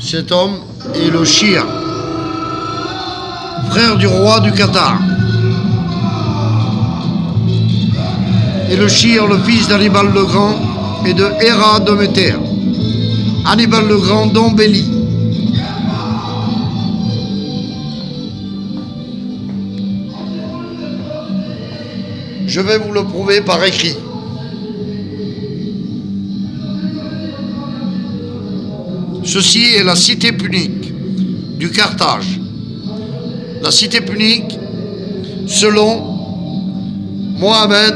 Cet homme est le Shir, frère du roi du Qatar. Et le Shir, le fils d'Hannibal le Grand et de Héra de Méter. Hannibal le Grand, dont Béli. Je vais vous le prouver par écrit. Ceci est la cité punique du Carthage. La cité punique, selon Mohammed,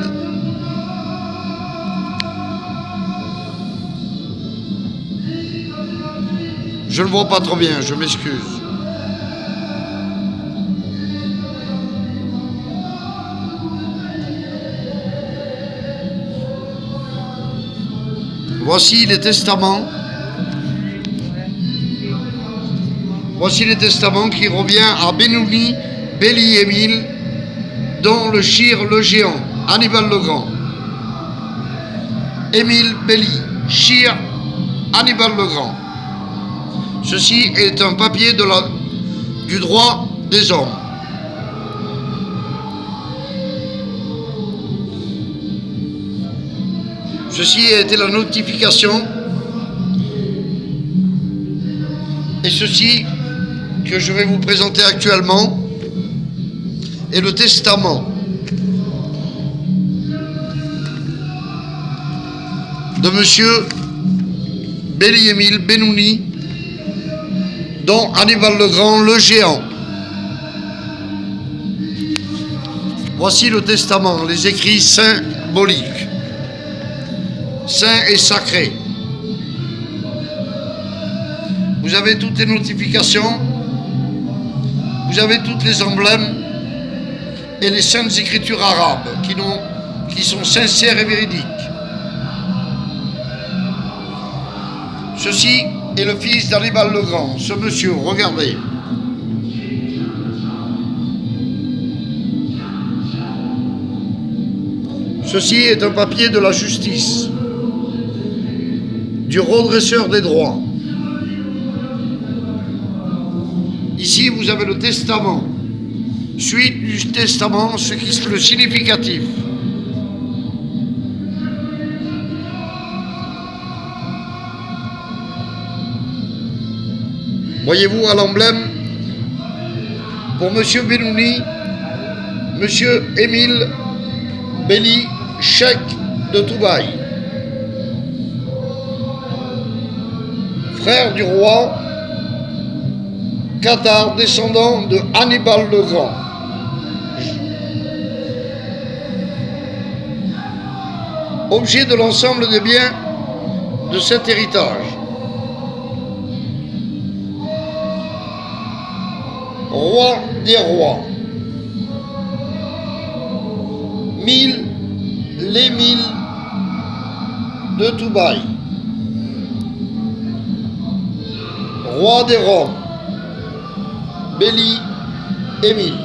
je ne vois pas trop bien, je m'excuse. Voici les testaments. Voici les testaments qui revient à Benouni, Béli Émile, dont le Shir le géant, Hannibal le Grand. Émile Béli, Shir, Hannibal le Grand. Ceci est un papier du droit des hommes. Ceci a été la notification. Et ceci que je vais vous présenter actuellement est le testament de monsieur Béli Émile Benouni, dont Hannibal le Grand, le géant. Voici le testament, les écrits symboliques, saints et sacrés. Vous avez toutes les notifications, vous avez toutes les emblèmes et les saintes écritures arabes qui sont sincères et véridiques. Ceci est le fils d'Hannibal le Grand, ce monsieur, regardez. Ceci est un papier de la justice, du redresseur des droits. Ici, vous avez le testament. Suite du testament, ce qui est le significatif. Voyez-vous à l'emblème, pour M. Benouni, M. Émile Béli, cheikh de Toubaï, frère du roi Qatar, descendant de Hannibal le Grand. Objet de l'ensemble des biens de cet héritage. Roi des rois. L'Émile de Toubaï. Roi des Roms. Béli Émile.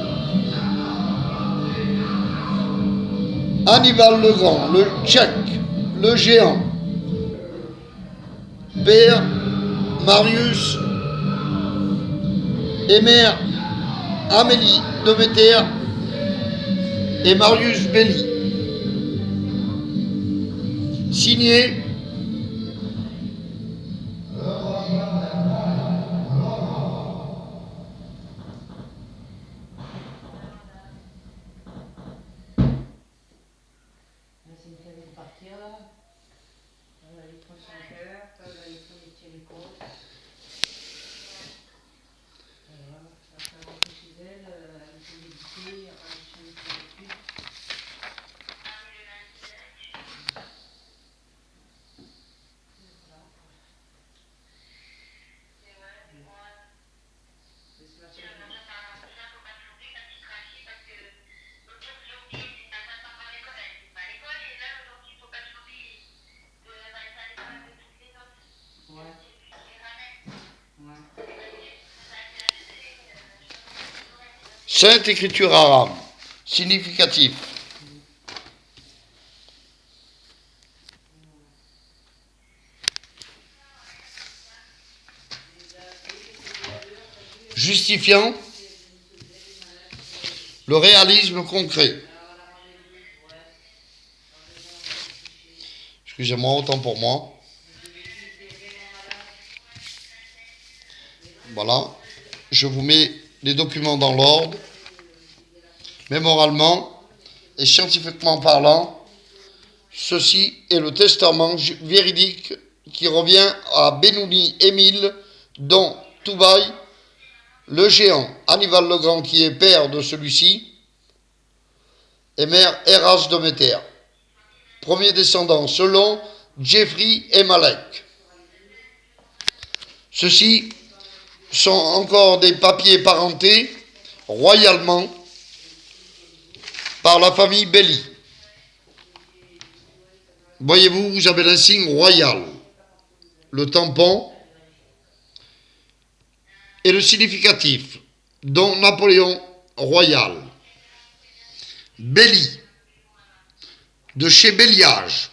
Hannibal le Grand, le Tchèque, le géant. Père Marius et mère Amélie de Méter et Marius Béli. Signé Sainte Écriture arabe, significatif. justifiant le réalisme concret. Excusez-moi, autant pour moi. Voilà. Je vous mets les documents dans l'ordre. Mais moralement et scientifiquement parlant, ceci est le testament véridique qui revient à Benouni Émile, dont Toubaï, le géant Hannibal le Grand, qui est père de celui-ci, et mère Héras de Méter. Premier descendant selon Jeffrey et Malek. Ceux-ci sont encore des papiers parentés royalement par la famille Belli. Voyez-vous, vous avez l'insigne royal, le tampon et le significatif, dont Napoléon royal. Belli, de chez Belliage,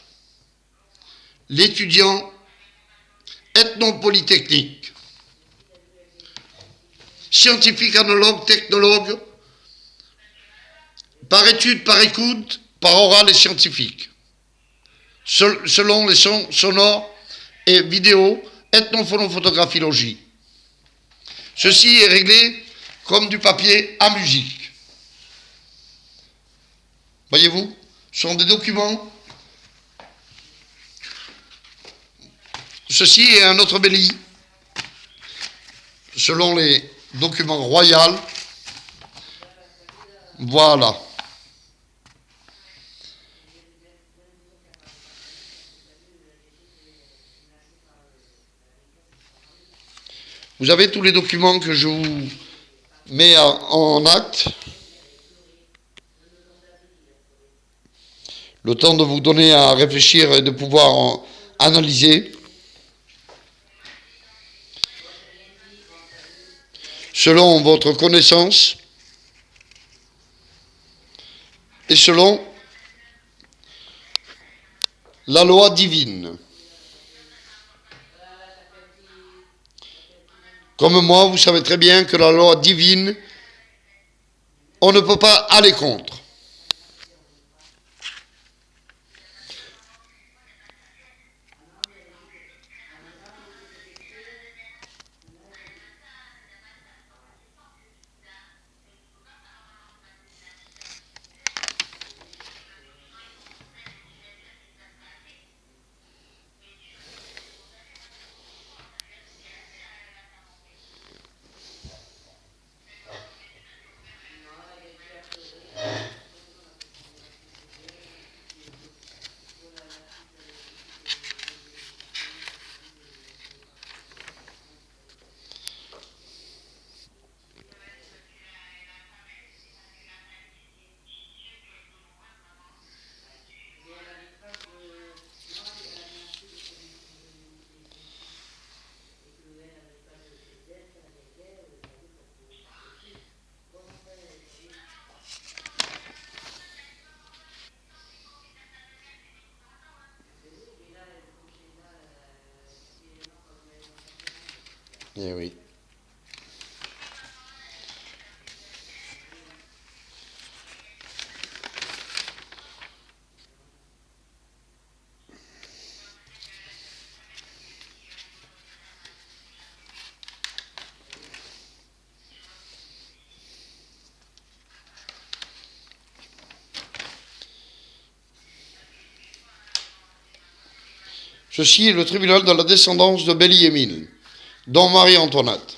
l'étudiant ethnopolytechnique, scientifique, anologue, technologue, par étude, par écoute, par oral et scientifique, selon les sons sonores et vidéo, ethnophonophotographiologie. Ceci est réglé comme du papier à musique. Voyez-vous, ce sont des documents. Ceci est un autre Belli, selon les documents royaux. Voilà. Vous avez tous les documents que je vous mets en acte. Le temps de vous donner à réfléchir et de pouvoir analyser. Selon votre connaissance et selon la loi divine. Comme moi, vous savez très bien que la loi divine, on ne peut pas aller contre. Eh oui. Ceci est le tribunal de la descendance de Belli-Émile, dont Marie-Antoinette.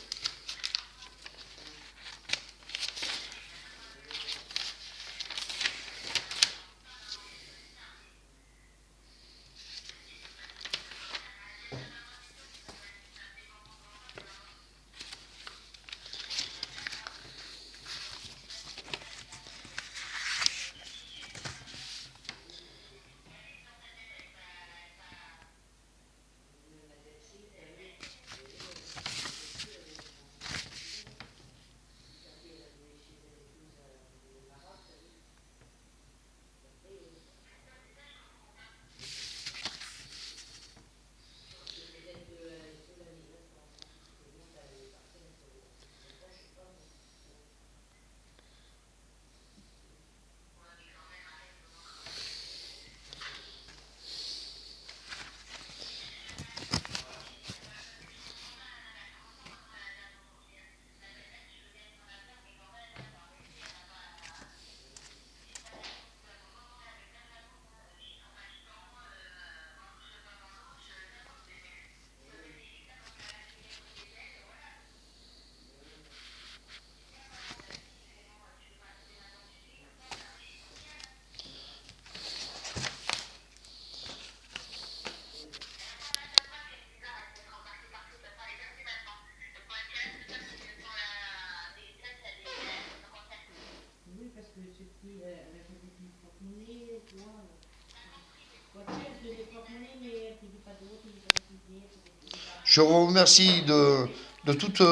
Je vous remercie de toute,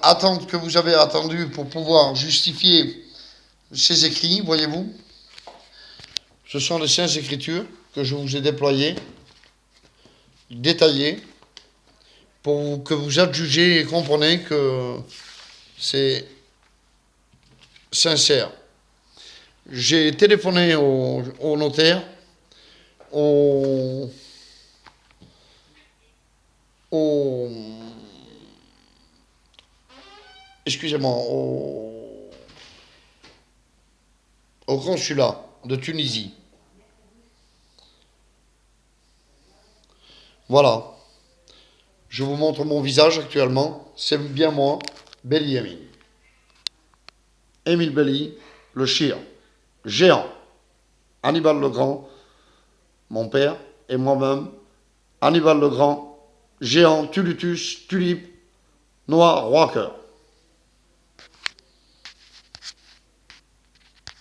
attente que vous avez attendue pour pouvoir justifier ces écrits, voyez-vous. Ce sont les Saintes Écritures que je vous ai déployées, détaillées, pour que vous adjugez et compreniez que c'est sincère. J'ai téléphoné au notaire, excusez-moi, au consulat de Tunisie. Voilà. Je vous montre mon visage actuellement. C'est bien moi, Belli Émile. Émile Belli, le chir, géant. Hannibal le Grand, mon père, et moi-même, Hannibal le Grand, géant, Tulutus, Tulipe, Noir, Roi Cœur.